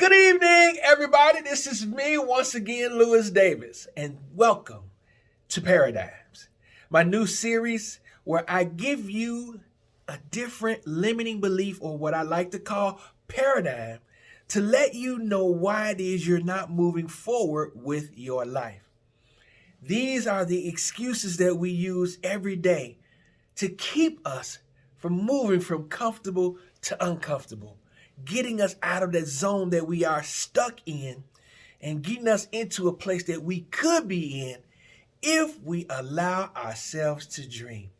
Good evening, everybody. This is me once again, Lewis Davis, and welcome to Paradigms, my new series where I give you a different limiting belief, or what I like to call paradigm, to let you know why it is you're not moving forward with your life. These are the excuses that we use every day to keep us from moving from comfortable to uncomfortable, getting us out of that zone that we are stuck in and getting us into a place that we could be in if we allow ourselves to dream.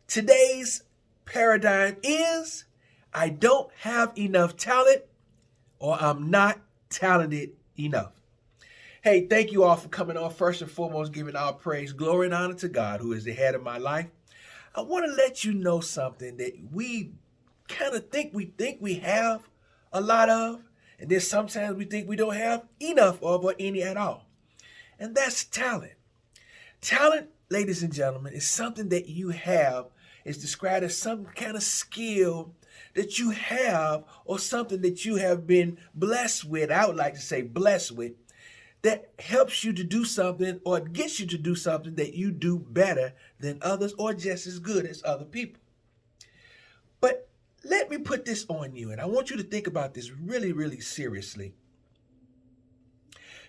Today's paradigm is I don't have enough talent, or I'm not talented enough. Hey, thank you all for coming on. First and foremost, giving all praise, glory, and honor to God, who is the head of my life. I want to let you know something that we kind of think we have a lot of, and then sometimes we think we don't have enough of or any at all. And that's talent. Talent, ladies and gentlemen, is something that you have. It's described as some kind of skill that you have, or something that you have been blessed with. I would like to say blessed with, that helps you to do something or gets you to do something that you do better than others, or just as good as other people. But let me put this on you, and I want you to think about this really, really seriously.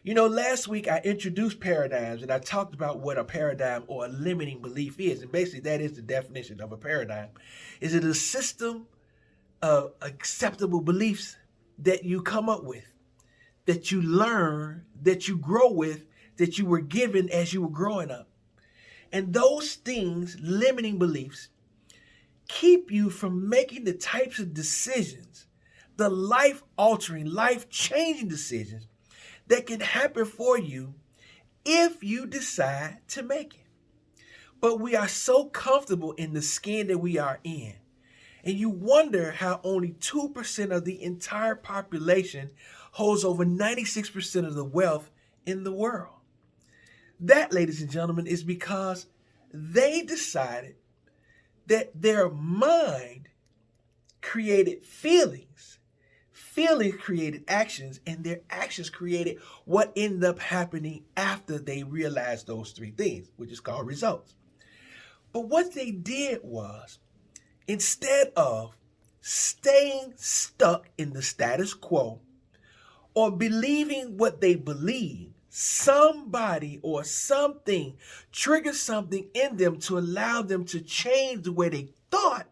You know, last week I introduced paradigms, and I talked about what a paradigm or a limiting belief is. And basically that is the definition of a paradigm. Is it a system of acceptable beliefs that you come up with, that you learn, that you grow with, that you were given as you were growing up? And those things, limiting beliefs, keep you from making the types of decisions, the life-altering, life-changing decisions that can happen for you if you decide to make it. But we are so comfortable in the skin that we are in. And you wonder how only 2% of the entire population holds over 96% of the wealth in the world. That, ladies and gentlemen, is because they decided that their mind created feelings, feelings created actions, and their actions created what ended up happening after they realized those three things, which is called results. But what they did was, instead of staying stuck in the status quo or believing what they believe, somebody or something triggered something in them to allow them to change the way they thought,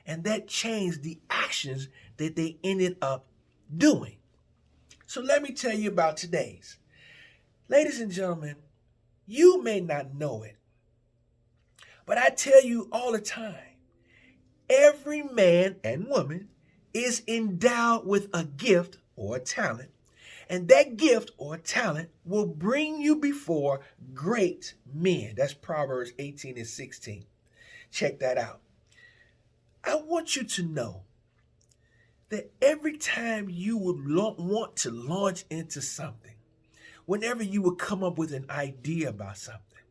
and that changed the actions that they ended up doing. So let me tell you about today's. Ladies and gentlemen, you may not know it, but I tell you all the time, every man and woman is endowed with a gift or a talent, and that gift or talent will bring you before great men. That's Proverbs 18:16. Check that out. I want you to know that every time you would want to launch into something, whenever you would come up with an idea about something,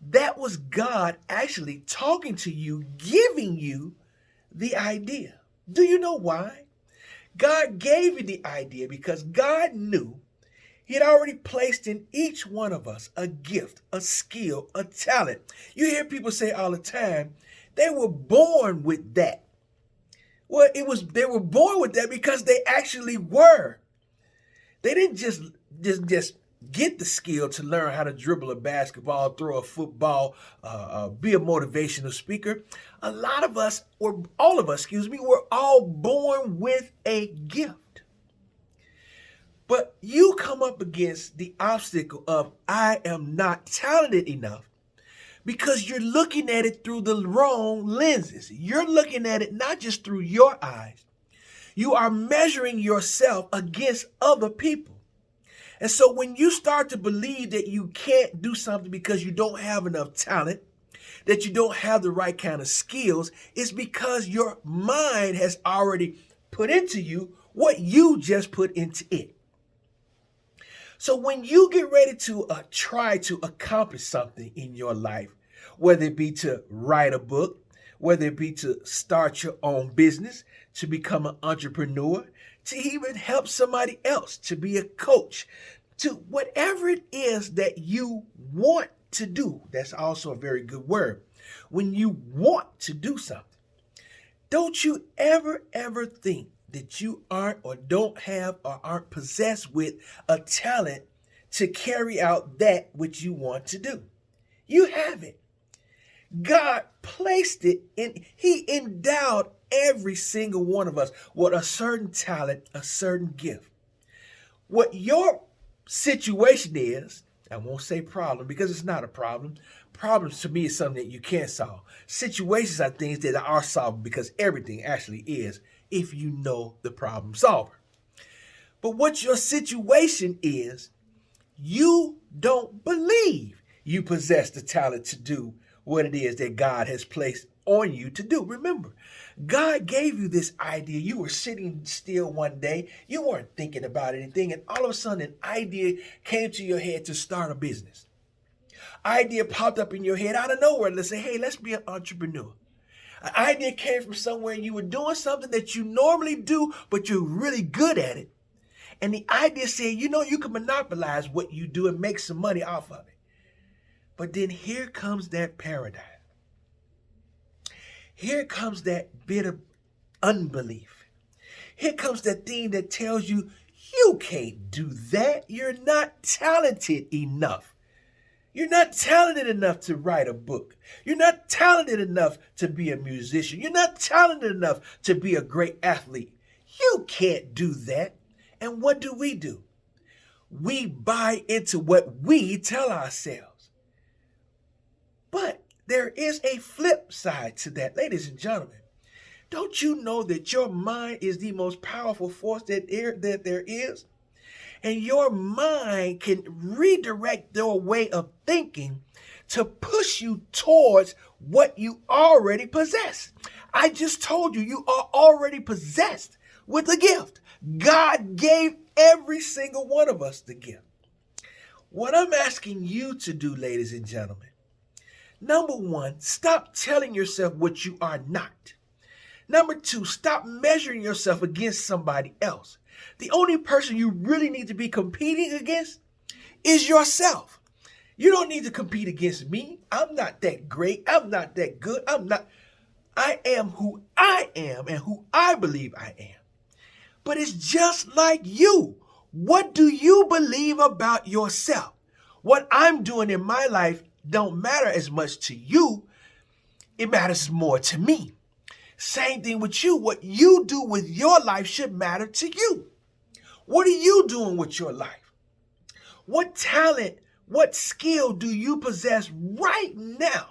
that was God actually talking to you, giving you the idea. Do you know why? God gave you the idea because God knew He had already placed in each one of us a gift, a skill, a talent. You hear people say all the time, they were born with that. Well, they were born with that because they actually were. They didn't just get the skill to learn how to dribble a basketball, throw a football, be a motivational speaker. A lot of us, or all of us, were all born with a gift. But you come up against the obstacle of I am not talented enough because you're looking at it through the wrong lenses. You're looking at it not just through your eyes. You are measuring yourself against other people. And so when you start to believe that you can't do something because you don't have enough talent, that you don't have the right kind of skills, it's because your mind has already put into you what you just put into it. So when you get ready to try to accomplish something in your life, whether it be to write a book, whether it be to start your own business, to become an entrepreneur, to even help somebody else, to be a coach, to whatever it is that you want to do. That's also a very good word. When you want to do something, don't you ever think that you aren't or don't have or aren't possessed with a talent to carry out that which you want to do. You have it. God placed it in, He endowed every single one of us with a certain talent, a certain gift. What your situation is, I won't say problem because it's not a problem. Problems to me is something that you can't solve. Situations are things that are solved because everything actually is if you know the problem solver. But what your situation is, you don't believe you possess the talent to do what it is that God has placed on you to do. Remember, God gave you this idea. You were sitting still one day. You weren't thinking about anything. And all of a sudden, an idea came to your head to start a business. Idea popped up in your head out of nowhere. Let's say, hey, let's be an entrepreneur. An idea came from somewhere and you were doing something that you normally do, but you're really good at it. And the idea said, you know, you can monopolize what you do and make some money off of it. But then here comes that paradigm. Here comes that bit of unbelief. Here comes that thing that tells you, you can't do that. You're not talented enough. You're not talented enough to write a book. You're not talented enough to be a musician. You're not talented enough to be a great athlete. You can't do that. And what do? We buy into what we tell ourselves. But there is a flip side to that, ladies and gentlemen. Don't you know that your mind is the most powerful force that there is? And your mind can redirect your way of thinking to push you towards what you already possess. I just told you, you are already possessed with a gift. God gave every single one of us the gift. What I'm asking you to do, ladies and gentlemen, number one, stop telling yourself what you are not. Number two, stop measuring yourself against somebody else. The only person you really need to be competing against is yourself. You don't need to compete against me. I'm not that great. I'm not that good. I am who I am and who I believe I am. But it's just like you. What do you believe about yourself? What I'm doing in my life don't matter as much to you. It matters more to me. Same thing with you. What you do with your life should matter to you. What are you doing with your life? What talent, what skill do you possess right now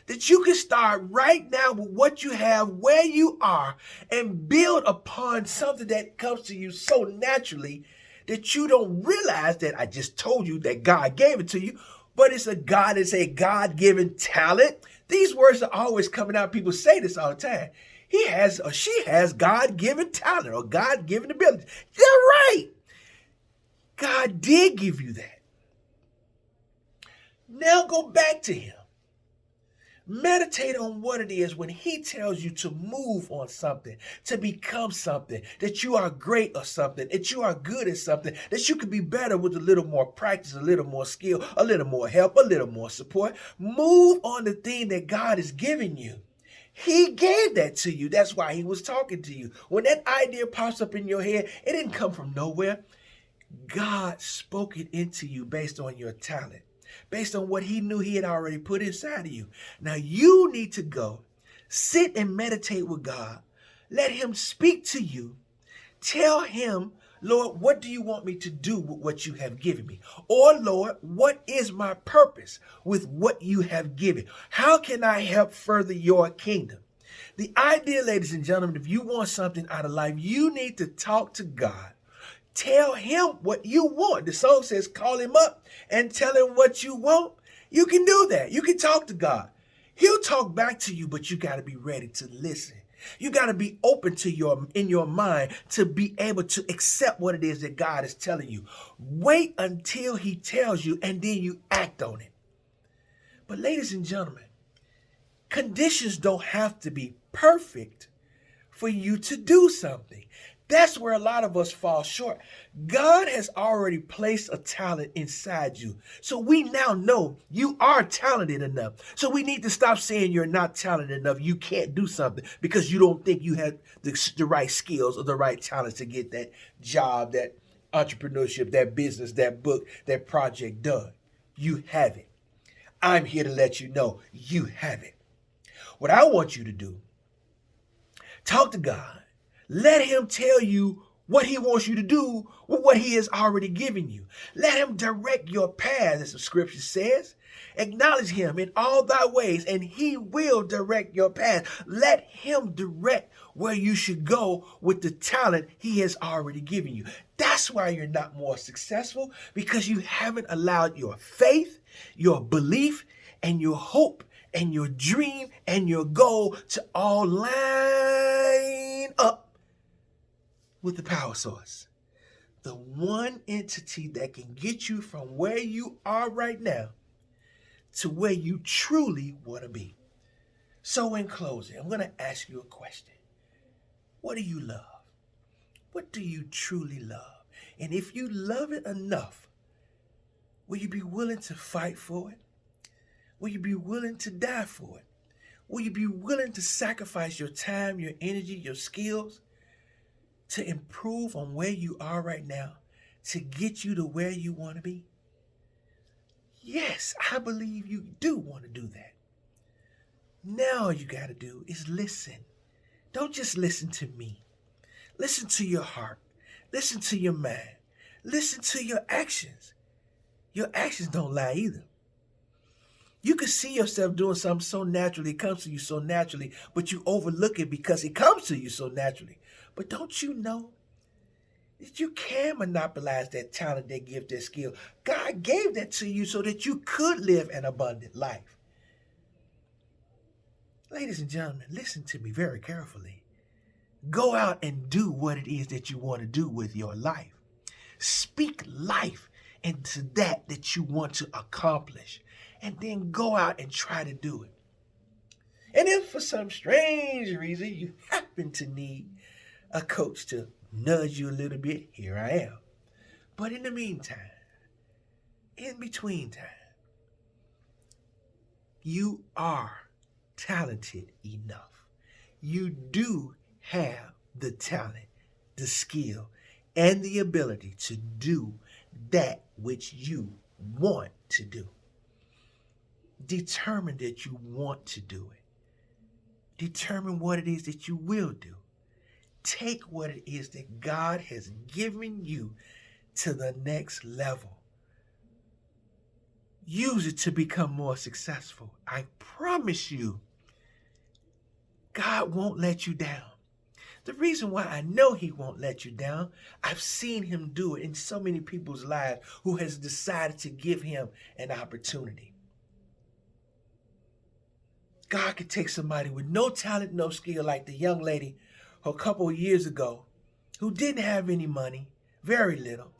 that you can start right now with what you have, where you are, and build upon something that comes to you so naturally that you don't realize that I just told you that God gave it to you, but it's a God-given talent. These words are always coming out. People say this all the time. He has or she has God-given talent or God-given ability. You're right. God did give you that. Now go back to Him. Meditate on what it is when He tells you to move on something, to become something, that you are great or something, that you are good at something, that you could be better with a little more practice, a little more skill, a little more help, a little more support. Move on the thing that God is giving you. He gave that to you. That's why He was talking to you. When that idea pops up in your head, it didn't come from nowhere. God spoke it into you based on your talent, based on what He knew He had already put inside of you. Now you need to go sit and meditate with God. Let Him speak to you. Tell Him, Lord, what do you want me to do with what you have given me? Or, Lord, what is my purpose with what you have given? How can I help further your kingdom? The idea, ladies and gentlemen, if you want something out of life, you need to talk to God. Tell Him what you want. The song says, call Him up and tell Him what you want. You can do that. You can talk to God. He'll talk back to you, but you got to be ready to listen. You got to be open to in your mind to be able to accept what it is that God is telling you. Wait until He tells you and then you act on it. But ladies and gentlemen, conditions don't have to be perfect for you to do something. That's where a lot of us fall short. God has already placed a talent inside you. So we now know you are talented enough. So we need to stop saying you're not talented enough. You can't do something because you don't think you have the right skills or the right talents to get that job, that entrepreneurship, that business, that book, that project done. You have it. I'm here to let you know you have it. What I want you to do, talk to God. Let him tell you what he wants you to do with what he has already given you. Let him direct your path, as the scripture says. Acknowledge him in all thy ways, and he will direct your path. Let him direct where you should go with the talent he has already given you. That's why you're not more successful, because you haven't allowed your faith, your belief, and your hope, and your dream, and your goal to all line up with the power source. The one entity that can get you from where you are right now to where you truly want to be. So in closing, I'm going to ask you a question. What do you love? What do you truly love? And if you love it enough, will you be willing to fight for it? Will you be willing to die for it? Will you be willing to sacrifice your time, your energy, your skills to improve on where you are right now to get you to where you want to be? Yes, I believe you do want to do that. Now all you got to do is listen. Don't just listen to me. Listen to your heart. Listen to your mind. Listen to your actions. Your actions don't lie either. You can see yourself doing something so naturally, it comes to you so naturally, but you overlook it because it comes to you so naturally. But don't you know that you can monopolize that talent, that gift, that skill? God gave that to you so that you could live an abundant life. Ladies and gentlemen, listen to me very carefully. Go out and do what it is that you want to do with your life. Speak life into that you want to accomplish. And then go out and try to do it. And if for some strange reason you happen to need a coach to nudge you a little bit, here I am. But in the meantime, in between time, you are talented enough. You do have the talent, the skill, and the ability to do that which you want to do. Determine that you want to do it. Determine what it is that you will do. Take what it is that God has given you to the next level. Use it to become more successful. I promise you, God won't let you down. The reason why I know he won't let you down, I've seen him do it in so many people's lives who has decided to give him an opportunity. God could take somebody with no talent, no skill, like the young lady a couple of years ago who didn't have any money, very little,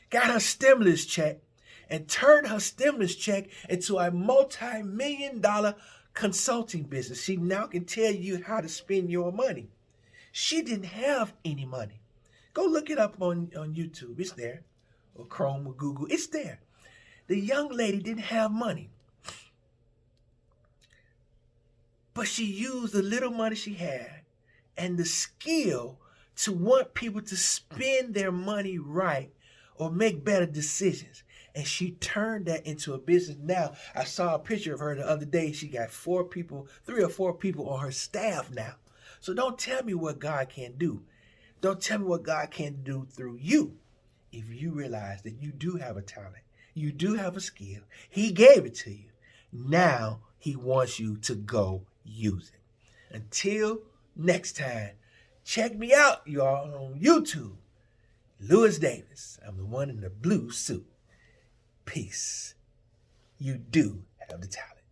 got her stimulus check and turned her stimulus check into a multi-million-dollar consulting business. She now can tell you how to spend your money. She didn't have any money. Go look it up on YouTube. It's there. Or Chrome or Google. It's there. The young lady didn't have money. But she used the little money she had and the skill to want people to spend their money right or make better decisions. And she turned that into a business. Now, I saw a picture of her the other day. She got 3 or 4 people on her staff now. So don't tell me what God can't do. Don't tell me what God can't do through you. If you realize that you do have a talent, you do have a skill, he gave it to you. Now he wants you to go use it. Until next time, check me out, y'all, on YouTube. Louis Davis. I'm the one in the blue suit. Peace. You do have the talent.